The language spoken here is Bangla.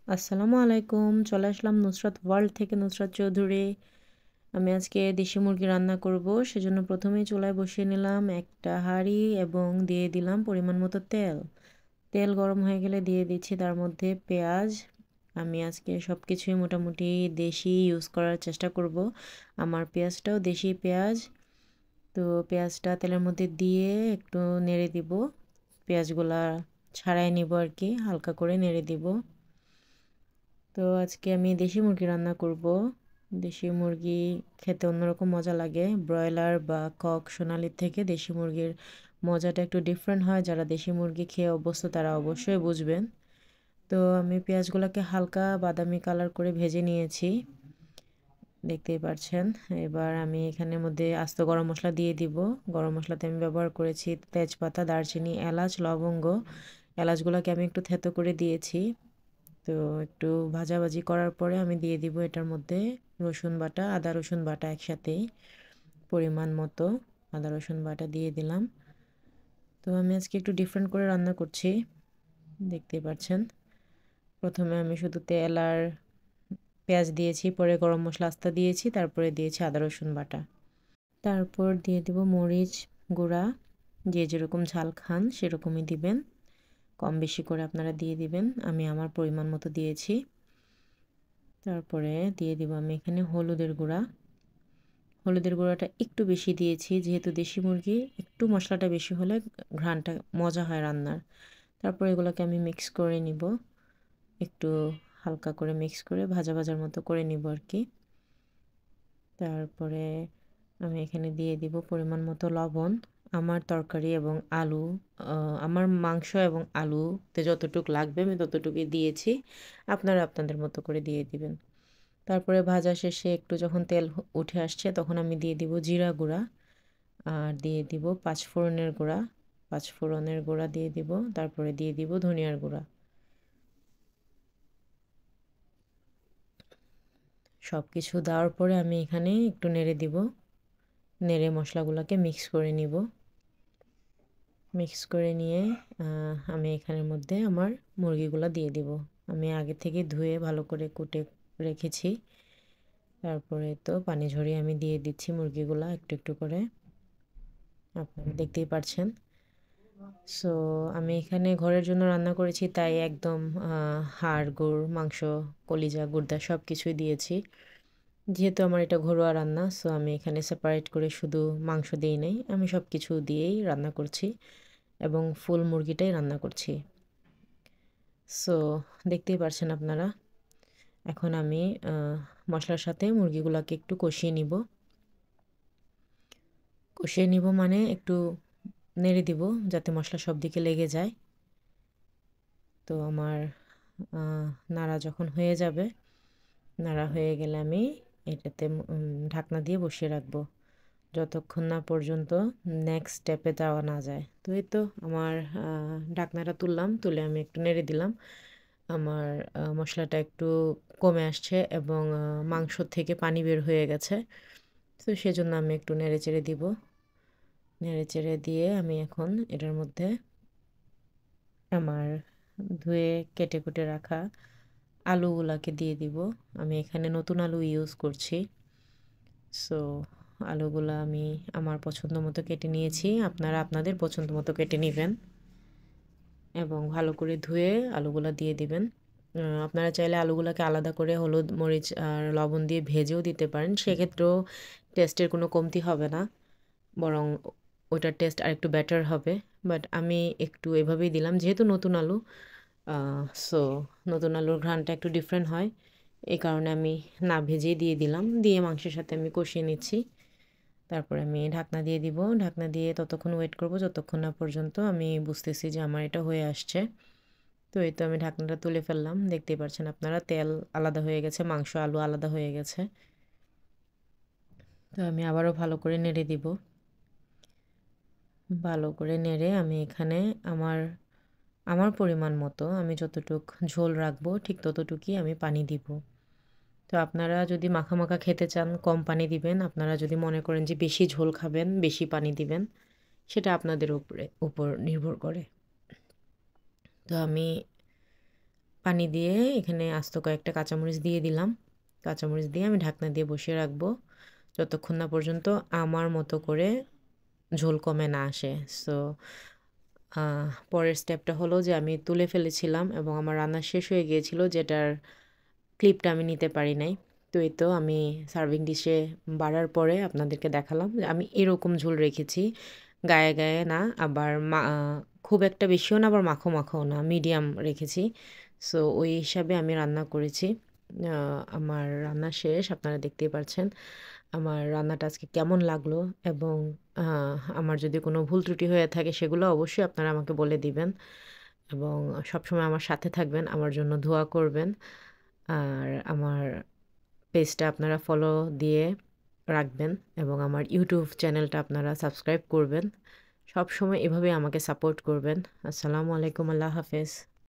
আসসালামু আলাইকুম। চলে আসলাম নুসরাত ওয়ার্ল্ড থেকে, নুসরাত চৌধুরী। আমি আজকে দেশি মুরগি রান্না করব, সেজন্য প্রথমেই চুলায় বসিয়ে নিলাম একটা হাঁড়ি এবং দিয়ে দিলাম পরিমাণ মতো তেল। তেল গরম হয়ে গেলে দিয়ে দিচ্ছি তার মধ্যে পেঁয়াজ। আমি আজকে সব কিছুই মোটামুটি দেশি ইউজ করার চেষ্টা করব। আমার পেঁয়াজটাও দেশি পেঁয়াজ। তো পেঁয়াজটা তেলের মধ্যে দিয়ে একটু নেড়ে দিব। পেঁয়াজগুলা ছাড়াই নিব আর কি, হালকা করে নেড়ে দিব। তো আজকে আমি দেশি মুরগি রান্না করব। দেশি মুরগি খেতে অন্যরকম মজা লাগে। ব্রয়লার বা কক সোনালির থেকে দেশি মুরগির মজাটা একটু ডিফারেন্ট হয়। যারা দেশি মুরগি খেয়ে অভ্যস্ত তারা অবশ্যই বুঝবেন। তো আমি পেঁয়াজগুলোকে হালকা বাদামি কালার করে ভেজে নিয়েছি, দেখতেই পাচ্ছেন। এবার আমি এখানের মধ্যে আস্ত গরম মশলা দিয়ে দিব। গরম মশলাতে আমি ব্যবহার করেছি তেজপাতা, দারচিনি, এলাচ, লবঙ্গ। এলাচগুলোকে আমি একটু থেতো করে দিয়েছি। তো একটু ভাজাভাজি করার পরে আমি দিয়ে দিব এটার মধ্যে রসুন বাটা, আদা রসুন বাটা একসাথেই পরিমাণ মতো আদা রসুন বাটা দিয়ে দিলাম। তো আমি আজকে একটু ডিফারেন্ট করে রান্না করছি, দেখতেই পাচ্ছেন। প্রথমে আমি শুধু তেল আর পেঁয়াজ দিয়েছি, পরে গরম মশলা আস্তা দিয়েছি, তারপরে দিয়েছি আদা রসুন বাটা। তারপর দিয়ে দিব মরিচ গুঁড়া। যে যেরকম ঝাল খান সেরকমই দিবেন, কম বেশি করে আপনারা দিয়ে দিবেন। আমি আমার পরিমাণ মতো দিয়েছি। তারপরে দিয়ে দিব আমি এখানে হলুদের গুঁড়া। হলুদের গুঁড়াটা একটু বেশি দিয়েছি, যেহেতু দেশি মুরগি একটু মশলাটা বেশি হলে ঘ্রাণটা মজা হয় রান্নার। তারপর এগুলোকে আমি মিক্স করে নিব, একটু হালকা করে মিক্স করে ভাজা ভাজার মতো করে নিব আর কি। তারপরে আমি এখানে দিয়ে দিব পরিমাণ মতো লবণ। আমার তরকারি এবং আলু, আমার মাংস এবং আলুতে যতটুকু লাগবে আমি ততটুকুই দিয়েছি। আপনারা আপনাদের মতো করে দিয়ে দিবেন। তারপরে ভাজা শেষে একটু যখন তেল উঠে আসছে তখন আমি দিয়ে দিব জিরা গুঁড়া, আর দিয়ে দিব পাঁচফোড়নের গুঁড়া। পাঁচফোড়নের গুঁড়া দিয়ে দিব, তারপরে দিয়ে দিব ধনিয়ার গুঁড়া। সব কিছু দেওয়ার পরে আমি এখানে একটু নেড়ে দিব। নেড়ে মশলাগুলোকে মিক্স করে নিব। মিক্স করে নিয়ে আমি এখানের মধ্যে আমার মুরগিগুলো দিয়ে দিব। আমি আগে থেকে ধুয়ে ভালো করে কুটে রেখেছি। তারপরে তো পানি ঝরিয়ে আমি দিয়ে দিচ্ছি মুরগিগুলা একটু একটু করে, আপনারা দেখতেই পাচ্ছেন। সো আমি এখানে ঘরের জন্য রান্না করেছি, তাই একদম হাড় গুড় মাংস, কলিজা গুর্দা সব কিছুই দিয়েছি। যেহেতু আমার এটা ঘরোয়া রান্না, সো আমি এখানে সেপারেট করে শুধু মাংস দিই নাই, আমি সব কিছু দিয়েই রান্না করছি এবং ফুল মুরগিটাই রান্না করছি। সো দেখতেই পারছেন আপনারা। এখন আমি মশলার সাথে মুরগিগুলোকে একটু কষিয়ে নিব। কষিয়ে নিব মানে একটু নেড়ে দিব যাতে মশলা সব দিকে লেগে যায়। তো আমার নাড়া যখন হয়ে যাবে, নাড়া হয়ে গেলে আমি এটাতে ঢাকনা দিয়ে বসিয়ে রাখবো যতক্ষণ না পর্যন্ত নেক্সট স্টেপে যাওয়া না যায়। তো এই তো আমার ঢাকনাটা তুললাম, তুলে আমি একটু নেড়ে দিলাম। আমার মশলাটা একটু কমে আসছে এবং মাংস থেকে পানি বের হয়ে গেছে। তো সেজন্য আমি একটু নেড়ে চেড়ে দিব। নেড়ে চেড়ে দিয়ে আমি এখন এটার মধ্যে আমার ধুয়ে কেটে কুটে রাখা আলুগুলাকে দিয়ে দিব। আমি এখানে নতুন আলু ইউজ করছি। সো আলুগুলা আমি আমার পছন্দ মতো কেটে নিয়েছি, আপনারা আপনাদের পছন্দ মতো কেটে নেবেন এবং ভালো করে ধুয়ে আলুগুলা দিয়ে দিবেন। আপনারা চাইলে আলুগুলাকে আলাদা করে হলুদ মরিচ আর লবণ দিয়ে ভেজেও দিতে পারেন, সেক্ষেত্রেও টেস্টের কোনো কমতি হবে না, বরং ওইটার টেস্ট আরেকটু বেটার হবে। বাট আমি একটু এভাবেই দিলাম, যেহেতু নতুন আলু, সো নতুন আলুর ঘ্রাণটা একটু ডিফারেন্ট হয়, এই কারণে আমি না ভেজেই দিয়ে দিলাম। দিয়ে মাংসের সাথে আমি কষিয়ে নিচ্ছি। তারপরে আমি ঢাকনা দিয়ে দিব। ঢাকনা দিয়ে ততক্ষণ ওয়েট করব যতক্ষণ না পর্যন্ত আমি বুঝতেছি যে আমার এটা হয়ে আসছে। তো এই তো আমি ঢাকনাটা তুলে ফেললাম, দেখতেই পাচ্ছেন আপনারা তেল আলাদা হয়ে গেছে, মাংস আলু আলাদা হয়ে গেছে। তো আমি আবারও ভালো করে নেড়ে দিব। ভালো করে নেড়ে আমি এখানে আমার আমার পরিমাণ মতো আমি যতটুক ঝোল রাখবো ঠিক ততটুকুই আমি পানি দিব। তো আপনারা যদি মাখা মাখা খেতে চান কম পানি দিবেন, আপনারা যদি মনে করেন যে বেশি ঝোল খাবেন বেশি পানি দিবেন, সেটা আপনাদের উপর নির্ভর করে। তো আমি পানি দিয়ে এখানে আস্ত কয়েকটা কাঁচামরিচ দিয়ে দিলাম। কাঁচামরিচ দিয়ে আমি ঢাকনা দিয়ে বসিয়ে রাখবো যতক্ষণ না পর্যন্ত আমার মতো করে ঝোল কমে না আসে। সো পরের স্টেপটা হলো যে আমি তুলে ফেলেছিলাম এবং আমার রান্না শেষ হয়ে গিয়েছিল, যেটার ক্লিপটা আমি নিতে পারি নাই। তো এই তো আমি সার্ভিং ডিশে বাড়ার পরে আপনাদেরকে দেখালাম যে আমি এরকম ঝোল রেখেছি, গায়ে গায়ে না, আবার খুব একটা বেশিও না, আবার মাখো মাখোও না, মিডিয়াম রেখেছি। সো ওই হিসাবে আমি রান্না করেছি। আমার রান্না শেষ, আপনারা দেখতেই পাচ্ছেন আমার রান্নাটা আজকে কেমন লাগলো, এবং আমার যদি কোনো ভুল ত্রুটি হয়ে থাকে সেগুলো অবশ্যই আপনারা আমাকে বলে দিবেন, এবং সবসময় আমার সাথে থাকবেন, আমার জন্য দোয়া করবেন। আর আমার পেজটা আপনারা ফলো দিয়ে রাখবেন এবং আমার ইউটিউব চ্যানেলটা আপনারা সাবস্ক্রাইব করবেন। সবসময় এভাবে আমাকে সাপোর্ট করবেন। আসসালামু আলাইকুম, আল্লাহ হাফেজ।